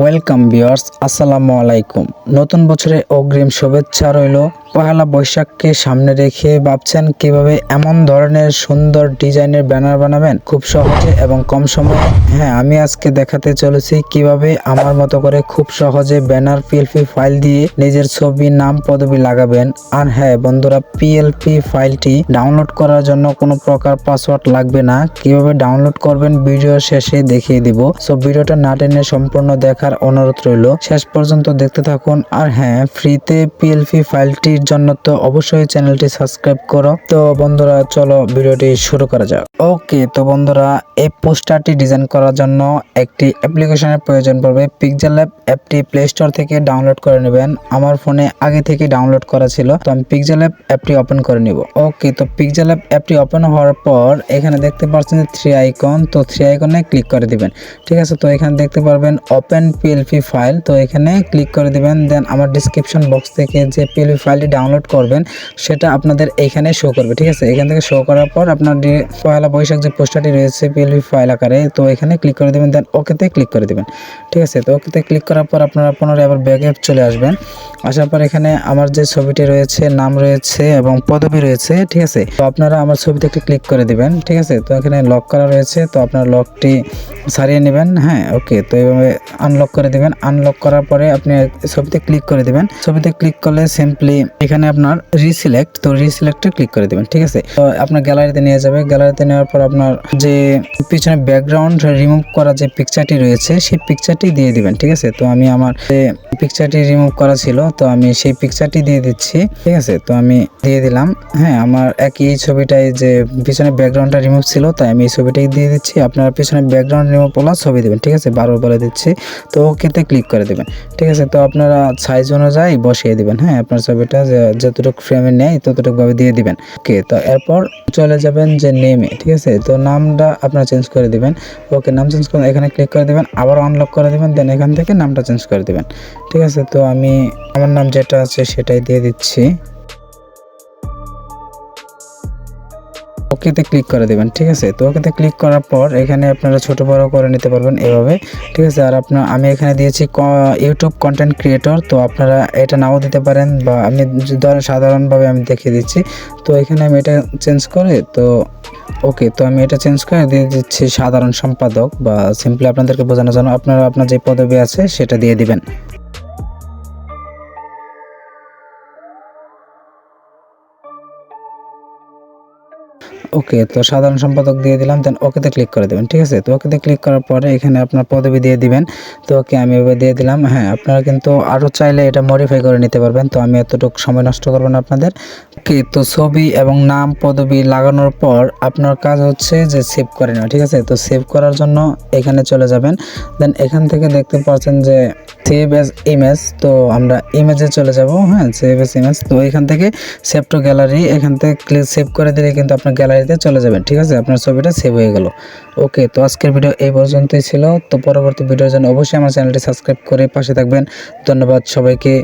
Welcome viewers, আসসালামু আলাইকুম। নতুন বছরে অগ্রিম শুভেচ্ছা রইল। পহেলা বৈশাখকে সামনে রেখে ভাবছেন কিভাবে এমন ধরনের সুন্দর ডিজাইনের ব্যানার বানাবেন খুব সহজে এবং কম সময়ে। হ্যাঁ, আমি আজকে দেখাতে চলেছি কিভাবে আমার মতো করে খুব সহজে ব্যানার পিএলপি ফাইল দিয়ে নিজের ছবি, নাম, পদবি লাগাবেন। আর হ্যাঁ বন্ধুরা, পিএলপি ফাইলটি ডাউনলোড করার জন্য কোনো প্রকার পাসওয়ার্ড লাগবে না। কিভাবে ডাউনলোড করবেন ভিডিও শেষে দেখিয়ে দিব। সো ভিডিওটা না টেনে সম্পূর্ণ দেখার অনুরোধ রইল, শেষ পর্যন্ত দেখতে থাকুন। আর হ্যাঁ, ফ্রিতে পিএলপি ফাইলটির জন্য তো অবশ্যই চ্যানেলটি সাবস্ক্রাইব করো। তো বন্ধুরা চলো ভিডিওটি শুরু করা যাক। ওকে, তো বন্ধুরা এই পোস্টারটি ডিজাইন করার জন্য একটি অ্যাপ্লিকেশনের প্রয়োজন পড়বে। পিক্সেল ল্যাব অ্যাপটি প্লে স্টোর থেকে ডাউনলোড করে নেবেন। আমার ফোনে আগে থেকে ডাউনলোড করা ছিল, তো আমি পিক্সেল ল্যাব অ্যাপটি ওপেন করে নিব। ওকে, তো পিক্সেল ল্যাব অ্যাপটি ওপেন হওয়ার পর এখানে দেখতে পাচ্ছেন যে 3 আইকন, তো 3 আইকনে ক্লিক করে দিবেন। ঠিক আছে, তো এখানে দেখতে পারবেন ওপেন পিএলপি ফাইল, তো এখানে ক্লিক করে দিবেন। দেন আমার ডিসক্রিপশন বক্স থেকে যে পিএলপি ফাইলটি ডাউনলোড করবেন সেটা আপনাদের এখানে শো করবে। ঠিক আছে, এখান থেকে শো করার পর আপনার পয়লা বৈশাখ যে পোস্টারটি রয়েছে পিএলপি ফাইল আকারে, তো এখানে ক্লিক করে দেবেন। দেন ওকেতে ক্লিক করে দিবেন। ঠিক আছে, তো ওকেতে ক্লিক করার পর আপনারা পুনরায় আবার ব্যাকে চলে আসবেন। আসার পর এখানে আমার যে ছবিটি রয়েছে, নাম রয়েছে এবং পদবি রয়েছে। ঠিক আছে, তো আপনারা আমার ছবিতে একটি ক্লিক করে দিবেন। ঠিক আছে, তো এখানে লক করা রয়েছে, তো আপনার লকটি সারিয়ে নেবেন। হ্যাঁ, ওকে, তো এইভাবে আনলক করে দিবেন। আনলক করার পরে আপনি ছবিতে ক্লিক করে দিবেন। ছবিতে ক্লিক করলে সিম্পলি এখানে আপনার রিসিলেক্ট, তো রিসিলেক্টে ক্লিক করে দিবেন। ঠিক আছে, তো আপনার গ্যালারিতে নিয়ে যাবে। গ্যালারিতে নেওয়ার পর আপনার যে পিছনে ব্যাকগ্রাউন্ড রিমুভ করা যে পিকচারটি রয়েছে সেই পিকচারটি দিয়ে দিবেন। ঠিক আছে, তো আমি আমার যে পিকচারটি রিমুভ করা ছিল, তো আমি সেই পিকচারটি দিয়ে দিচ্ছি। ঠিক আছে, তো আমি দিয়ে দিলাম। হ্যাঁ, আমার একই ছবিটাই যে পিছনে ব্যাকগ্রাউন্ডটা রিমুভ ছিল, তাই আমি এই ছবিটাই দিয়ে দিচ্ছি। আপনারা পিছনে ব্যাকগ্রাউন্ড রিমুভ বলা ছবি দেবেন। ঠিক আছে, বারবার বলে দিচ্ছি। তো ওকেতে ক্লিক করে দেবেন। ঠিক আছে, তো আপনারা সাইজ অনুযায়ী বসিয়ে দিবেন। হ্যাঁ, আপনার ছবিটা যতটুকু ফ্রেমে নেয় ততটুকু ভাবে দিয়ে দিবেন। ওকে, তো এরপর চলে যাবেন যে নেমে। ঠিক আছে, তো নামটা আপনারা চেঞ্জ করে দিবেন। ওকে, নাম চেঞ্জ করে এখানে ক্লিক করে দিবেন, আবার আনলক করে দিবেন। দেন এখান থেকে নামটা চেঞ্জ করে দিবেন। ঠিক আছে, তো আমি আমার নাম যেটা আছে সেটাই দিয়ে দিচ্ছি। ওকেতে ক্লিক করে দেবেন। ঠিক আছে, তো ওকেতে ক্লিক করার পর এখানে আপনারা ছোট বড় করে নিতে পারবেন এভাবে। ঠিক আছে, আর আমি এখানে দিয়েছি ইউটিউব কন্টেন্ট ক্রিয়েটর, তো আপনারা এটা নাও দিতে পারেন, বা আমি সাধারণভাবে আমি দেখিয়ে দিচ্ছি। তো এখানে আমি এটা চেঞ্জ করে, তো ওকে, তো আমি এটা চেঞ্জ করে দিয়ে দিচ্ছি সাধারণ সম্পাদক, বা সিম্পলি আপনাদেরকে বোঝানোর জন্য আপনারা আপনার যে পদবি আছে সেটা দিয়ে দিবেন। ওকে, তো সাধারণ সম্পাদক দিয়ে দিলাম। দেন ওকেতে ক্লিক করে দেবেন। ঠিক আছে, তো ওকেতে ক্লিক করার পরে এখানে আপনার পদবি দিয়ে দিবেন। তো ওকে, আমি এভাবে দিয়ে দিলাম। হ্যাঁ, আপনারা কিন্তু আরও চাইলে এটা মডিফাই করে নিতে পারবেন, তো আমি এতটুকু সময় নষ্ট করবো না আপনাদের। ওকে, তো ছবি এবং নাম, পদবি লাগানোর পর আপনার কাজ হচ্ছে যে সেভ করে নেওয়া। ঠিক আছে, তো সেভ করার জন্য এখানে চলে যাবেন। দেন এখান থেকে দেখতে পাচ্ছেন যে সেভ এজ ইমেজ, তো আমরা ইমেজে চলে যাব। হ্যাঁ, সেভ এজ ইমেজ, তো এখান থেকে সেভ টু গ্যালারি, এখান থেকে সেভ করে দিলে কিন্তু আপনার গ্যালারিতে চলে যাবেন। ঠিক আছে, আপনার ছবিটা সেভ হয়ে গেল। ওকে, তো আজকের ভিডিও এই পর্যন্তই ছিল। তো পরবর্তী ভিডিওর জন্য অবশ্যই আমার চ্যানেলটি সাবস্ক্রাইব করে পাশে থাকবেন। ধন্যবাদ সবাইকে।